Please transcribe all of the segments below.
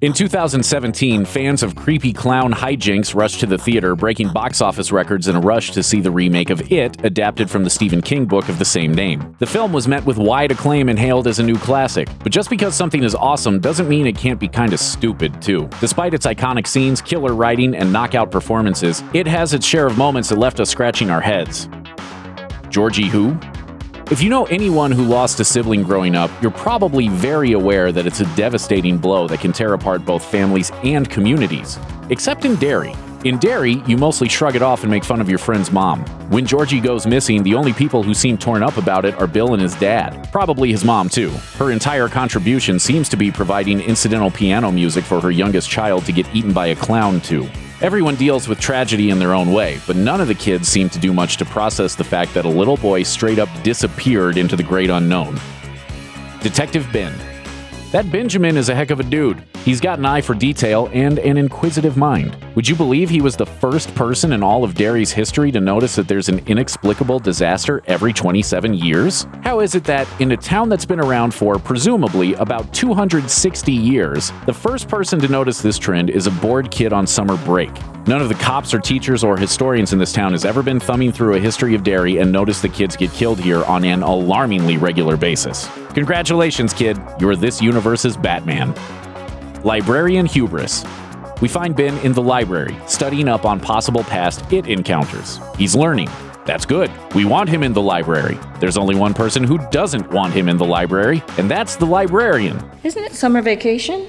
In 2017, fans of creepy clown hijinks rushed to the theater, breaking box office records in a rush to see the remake of It, adapted from the Stephen King book of the same name. The film was met with wide acclaim and hailed as a new classic. But just because something is awesome doesn't mean it can't be kinda stupid, too. Despite its iconic scenes, killer writing, and knockout performances, it has its share of moments that left us scratching our heads. Georgie who? If you know anyone who lost a sibling growing up, you're probably very aware that it's a devastating blow that can tear apart both families and communities. Except in Derry. In Derry, you mostly shrug it off and make fun of your friend's mom. When Georgie goes missing, the only people who seem torn up about it are Bill and his dad. Probably his mom, too. Her entire contribution seems to be providing incidental piano music for her youngest child to get eaten by a clown, too. Everyone deals with tragedy in their own way, but none of the kids seem to do much to process the fact that a little boy straight up disappeared into the great unknown. Detective Ben. That Benjamin is a heck of a dude. He's got an eye for detail and an inquisitive mind. Would you believe he was the first person in all of Derry's history to notice that there's an inexplicable disaster every 27 years? How is it that, in a town that's been around for, presumably, about 260 years, the first person to notice this trend is a bored kid on summer break? None of the cops or teachers or historians in this town has ever been thumbing through a history of Derry and noticed the kids get killed here on an alarmingly regular basis. Congratulations, kid. You're this universe's Batman. Librarian hubris. We find Ben in the library, studying up on possible past It encounters. He's learning. That's good. We want him in the library. There's only one person who doesn't want him in the library, and that's the librarian. Isn't it summer vacation?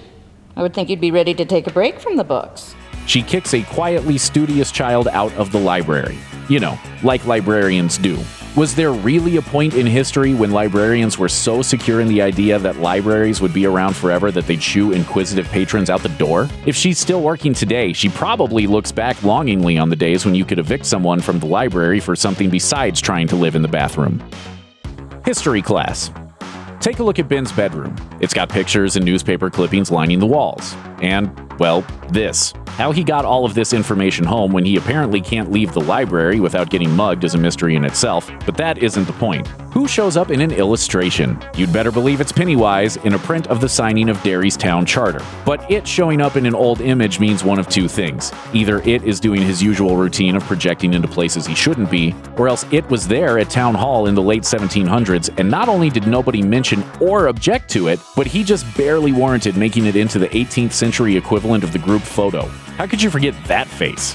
I would think you'd be ready to take a break from the books. She kicks a quietly studious child out of the library. You know, like librarians do. Was there really a point in history when librarians were so secure in the idea that libraries would be around forever that they'd shoo inquisitive patrons out the door? If she's still working today, she probably looks back longingly on the days when you could evict someone from the library for something besides trying to live in the bathroom. History class. Take a look at Ben's bedroom. It's got pictures and newspaper clippings lining the walls. And, well, this. How he got all of this information home when he apparently can't leave the library without getting mugged is a mystery in itself, but that isn't the point. Who shows up in an illustration? You'd better believe it's Pennywise in a print of the signing of Derry's town charter. But it showing up in an old image means one of two things. Either it is doing his usual routine of projecting into places he shouldn't be, or else it was there at town hall in the late 1700s, and not only did nobody mention or object to it, but he just barely warranted making it into the 18th century equivalent of the group photo. How could you forget that face?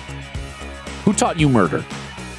Who taught you murder?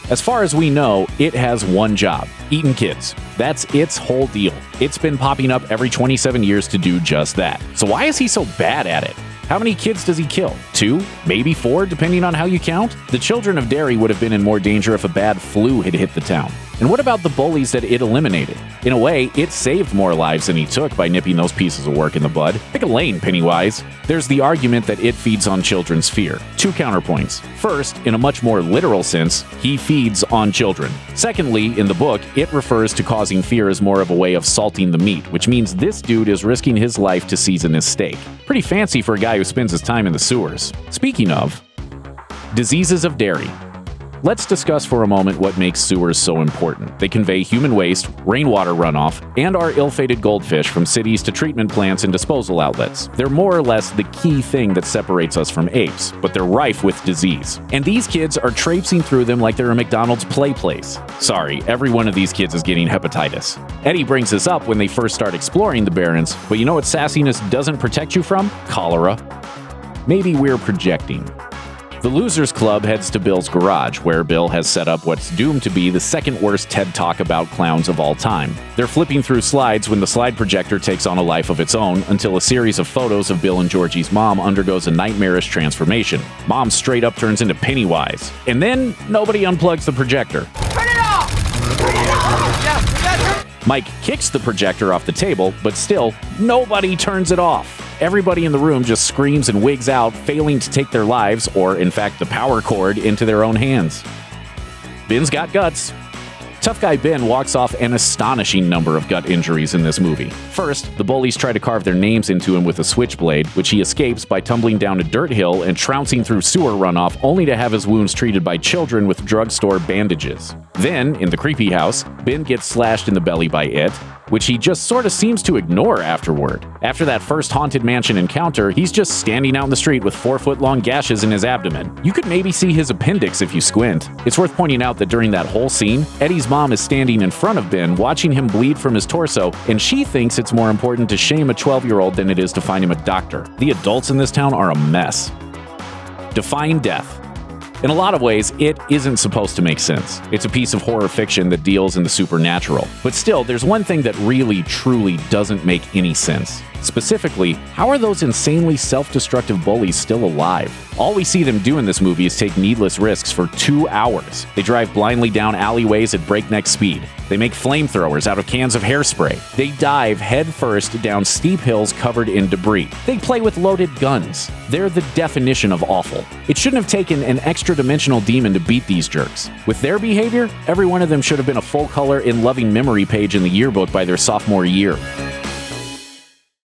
As far as we know, it has one job: eating kids. That's its whole deal. It's been popping up every 27 years to do just that. So why is he so bad at it? How many kids does he kill? 2? Maybe 4, depending on how you count? The children of Derry would have been in more danger if a bad flu had hit the town. And what about the bullies that it eliminated? In a way, it saved more lives than he took by nipping those pieces of work in the bud. Pick a lane, Pennywise. There's the argument that it feeds on children's fear. 2 counterpoints. First, in a much more literal sense, he feeds on children. Secondly, in the book, it refers to causing fear as more of a way of salting the meat, which means this dude is risking his life to season his steak. Pretty fancy for a guy who spends his time in the sewers. Speaking of, diseases of Derry. Let's discuss for a moment what makes sewers so important. They convey human waste, rainwater runoff, and our ill-fated goldfish from cities to treatment plants and disposal outlets. They're more or less the key thing that separates us from apes, but they're rife with disease. And these kids are traipsing through them like they're a McDonald's play place. Sorry, every one of these kids is getting hepatitis. Eddie brings this up when they first start exploring the Barrens, but you know what sassiness doesn't protect you from? Cholera. Maybe we're projecting. The Losers Club heads to Bill's garage, where Bill has set up what's doomed to be the second worst TED Talk about clowns of all time. They're flipping through slides when the slide projector takes on a life of its own until a series of photos of Bill and Georgie's mom undergoes a nightmarish transformation. Mom straight up turns into Pennywise. And then nobody unplugs the projector. Turn it off! Turn it off! Yeah, Mike kicks the projector off the table, but still, nobody turns it off. Everybody in the room just screams and wigs out, failing to take their lives, or in fact the power cord, into their own hands. Ben's got guts. Tough Guy Ben walks off an astonishing number of gut injuries in this movie. First, the bullies try to carve their names into him with a switchblade, which he escapes by tumbling down a dirt hill and trouncing through sewer runoff, only to have his wounds treated by children with drugstore bandages. Then, in the creepy house, Ben gets slashed in the belly by it. which he just sort of seems to ignore afterward. After that first Haunted Mansion encounter, he's just standing out in the street with 4-foot-long gashes in his abdomen. You could maybe see his appendix if you squint. It's worth pointing out that during that whole scene, Eddie's mom is standing in front of Ben, watching him bleed from his torso, and she thinks it's more important to shame a 12-year-old than it is to find him a doctor. The adults in this town are a mess. Defying death. In a lot of ways, it isn't supposed to make sense. It's a piece of horror fiction that deals in the supernatural. But still, there's one thing that really, truly doesn't make any sense. Specifically, how are those insanely self-destructive bullies still alive? All we see them do in this movie is take needless risks for 2 hours. They drive blindly down alleyways at breakneck speed. They make flamethrowers out of cans of hairspray. They dive headfirst down steep hills covered in debris. They play with loaded guns. They're the definition of awful. It shouldn't have taken an extra-dimensional demon to beat these jerks. With their behavior, every one of them should have been a full-color in loving memory page in the yearbook by their sophomore year.